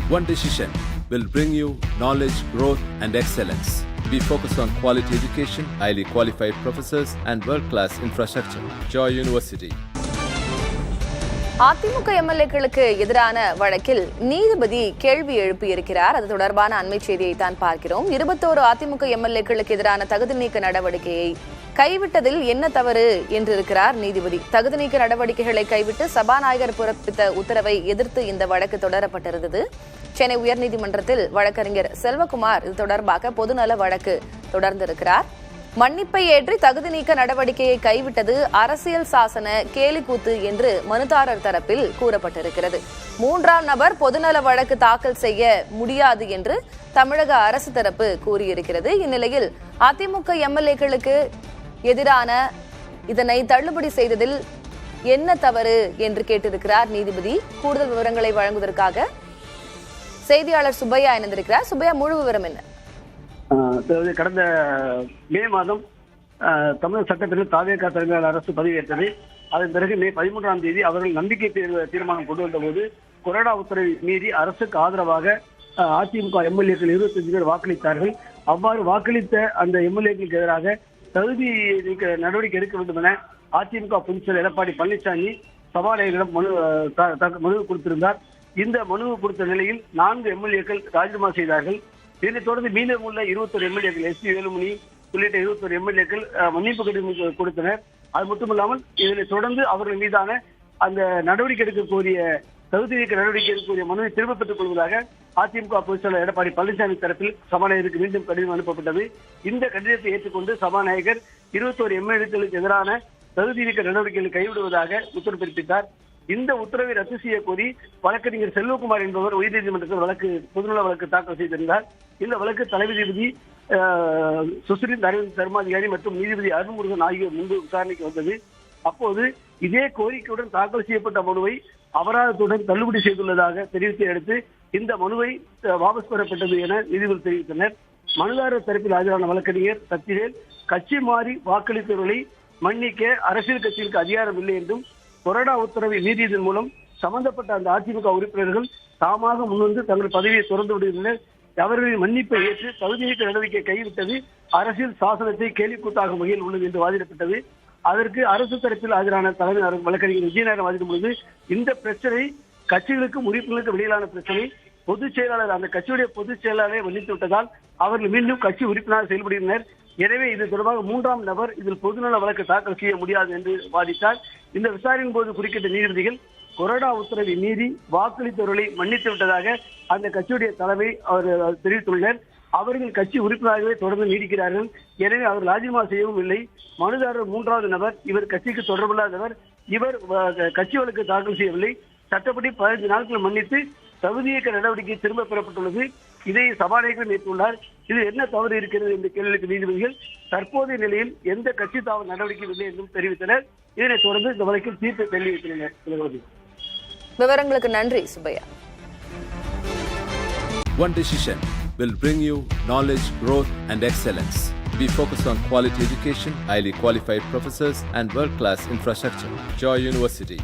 One decision will bring you knowledge, growth, and excellence. We focus on quality education, highly qualified professors, and world-class infrastructure. Joy University. AIADMK எம்எல்ஏக்களுக்கு எதிரான வழக்கில் நீதிபதி கேள்வி எழுப்பியிருக்கிறார். அது தொடர்பான அண்மை செய்தியை தான் பார்க்கிறோம். 21 அதிமுக எம்எல்ஏக்களுக்கு எதிரான தகுதி நீக்க நடவடிக்கையை கைவிட்டதில் என்ன தவறு என்றிருக்கிறார் நீதிபதி. தகுதி நீக்க நடவடிக்கைகளை கைவிட்டு சபாநாயகர் பிறப்பித்த உத்தரவை எதிர்த்து இந்த வழக்கு தொடரப்பட்டிருந்தது. சென்னை உயர்நீதிமன்றத்தில் வழக்கறிஞர் செல்வகுமார் இது தொடர்பாக பொதுநல வழக்கு தொடர்ந்திருக்கிறார். மன்னிப்பை ஏற்றி தகுதி நீக்க நடவடிக்கையை கைவிட்டது அரசியல் சாசன கேலிக்கூத்து என்று மனுதாரர் தரப்பில் கூறப்பட்டிருக்கிறது. 3ஆம் நபர் பொதுநல வழக்கு தாக்கல் செய்ய முடியாது என்று தமிழக அரசு தரப்பு கூறியிருக்கிறது. இந்நிலையில் அதிமுக எம்எல்ஏக்களுக்கு எதிரான இதனை தள்ளுபடி செய்ததில் என்ன தவறு என்று கேட்டிருக்கிறார் நீதிபதி. கூடுதல் விவரங்களை வழங்குவதற்காக செய்தியாளர் சுப்பையா இணைந்திருக்கிறார். சுப்பையா, முழு விவரம் என்ன? கடந்த மே மாதம் தமிழக சட்டத்தில் தாவேகா தலைமையிலான அரசு பதவியேற்றது. அதன் பிறகு மே 13ஆம் தேதி அவர்கள் நம்பிக்கை தீர்மானம் கொண்டு வந்த போது கொரோனா உத்தரவை மீறி அரசுக்கு ஆதரவாக அதிமுக எம்எல்ஏக்கள் 25 பேர் வாக்களித்தார்கள். அவ்வாறு வாக்களித்த அந்த எம்எல்ஏக்களுக்கு எதிராக தகுதி நீக்க நடவடிக்கை எடுக்க வேண்டும் என அதிமுக பொதுச்செயலர் எடப்பாடி பழனிசாமி சபாநாயகரிடம் மனு கொடுத்திருந்தார். இந்த மனுவை கொடுத்த நிலையில் 4 எம்எல்ஏக்கள் ராஜினாமா செய்தார்கள். இதனைத் தொடர்ந்து மீதமுள்ள 21 எம்எல்ஏக்கள் எஸ் பி வேலுமணி உள்ளிட்ட 21 எம்எல்ஏக்கள் மன்னிப்பு கடிதம் கொடுத்தனர். அது மட்டுமில்லாமல் இதனை தொடர்ந்து அவர்கள் மீதான அந்த நடவடிக்கை எடுக்க கோரிய தகுதி நீக்க நடவடிக்கை எடுக்கக்கூடிய மனுவை திரும்ப பெற்றுக் கொள்வதாக அதிமுக பொதுச்செயலர் எடப்பாடி பழனிசாமி தரப்பில் சபாநாயகருக்கு மீண்டும் கடிதம் அனுப்பப்பட்டது. இந்த கடிதத்தை ஏற்றுக்கொண்டு சபாநாயகர் 21 எம்எல்ஏக்களுக்கு எதிரான தகுதி நீக்க நடவடிக்கைகளை கைவிடுவதாக உத்தரவு பிறப்பித்தார். இந்த உத்தரவை ரத்து செய்ய கோரி வழக்கறிஞர் செல்வகுமார் என்பவர் உயர்நீதிமன்றத்தில் பொதுநல வழக்கு தாக்கல் செய்திருந்தார். இந்த வழக்கு தலைமை நீதிபதி சுசிரின் அரவிந்த் தர்மாதிகாரி மற்றும் நீதிபதி அருண்முருகன் ஆகியோர் முன்பு விசாரணைக்கு வந்தது. அப்போது இதே கோரிக்கையுடன் தாக்கல் செய்யப்பட்ட மனுவை அபராதத்துடன் தள்ளுபடி செய்துள்ளதாக தெரிவித்தை அடுத்து இந்த மனுவை வாபஸ் பெறப்பட்டது என நீதிபதி தெரிவித்தனர். மனுதாரர் தரப்பில் ஆஜரான வழக்கறிஞர் சக்திவேல் கட்சி மாறி வாக்களித்தவர்களை மன்னிக்க அரசியல் கட்சிகளுக்கு அதிகாரம் இல்லை என்றும் கொரோனா உத்தரவை மீறியதன் மூலம் சம்பந்தப்பட்ட அந்த அதிமுக உறுப்பினர்கள் தாமாக முன்வந்து தங்கள் பதவியை துறந்து விடுகின்றனர். அவர்களின் மன்னிப்பை ஏற்று தகுதி நீக்க நடவடிக்கை கைவிட்டது அரசியல் சாசனத்தை கேலிக்கூத்தாகும் வகையில் உள்ளது என்று வாதிடப்பட்டது. அதற்கு அரசு தரப்பில் ஆஜரான தலைமை வழக்கறிஞர் விஜயநாயகம் வாதிடும் பொழுது இந்த பிரச்சனை கட்சிகளுக்கும் உறுப்பினர்களுக்கும் இடையிலான பிரச்சனை, பொதுச் செயலாளர் அந்த கட்சியுடைய பொதுச் செயலாளரை மன்னித்து விட்டதால் அவர்கள் மீண்டும் கட்சி உறுப்பினராக செயல்படுகின்றனர். எனவே இது தொடர்பாக 3ஆம் நபர் இதில் பொதுநல வழக்கு தாக்கல் செய்ய முடியாது என்று வாதிட்டார். இந்த விசாரணையின் போது குறுக்கிட்ட நீதிபதிகள் கொரோனா உத்தரவை மீறி வாக்களித்தவர்களை மன்னித்து விட்டதாக அந்த கட்சியுடைய தலைமை அவர் தெரிவித்துள்ளனர். அவர்கள் கட்சி உறுப்பினராகவே தொடர்ந்து நீடிக்கிறார்கள். எனவே அவர் ராஜினாமா செய்யவும் இல்லை. மனுதாரர் 3வது நபர் இவர் கட்சிக்கு தொடர்பில்லாதவர், இவர் கட்சி வழக்கு தாக்கல் செய்யவில்லை. சட்டப்படி 15 நாட்கள் மன்னித்து தகுதியேற்க நடவடிக்கை திரும்ப பெறப்பட்டுள்ளது. இதை சபாநாயகர் ஏற்றுள்ளார். இது என்ன தவறு இருக்கிறது என்ற கேள்விக்கு நீதிபதிகள் தற்போதைய நிலையில் எந்த கட்சி தாவல் நடவடிக்கை இல்லை என்றும் தெரிவித்தனர். இதனைத் தொடர்ந்து இந்த வழக்கில் தீர்ப்பை தெரிவித்தனர். விவரங்களுக்கு நன்றி Subbaiah. One decision will bring you knowledge, growth, and excellence. We focus on quality education, highly qualified professors, and world-class infrastructure. Joy University.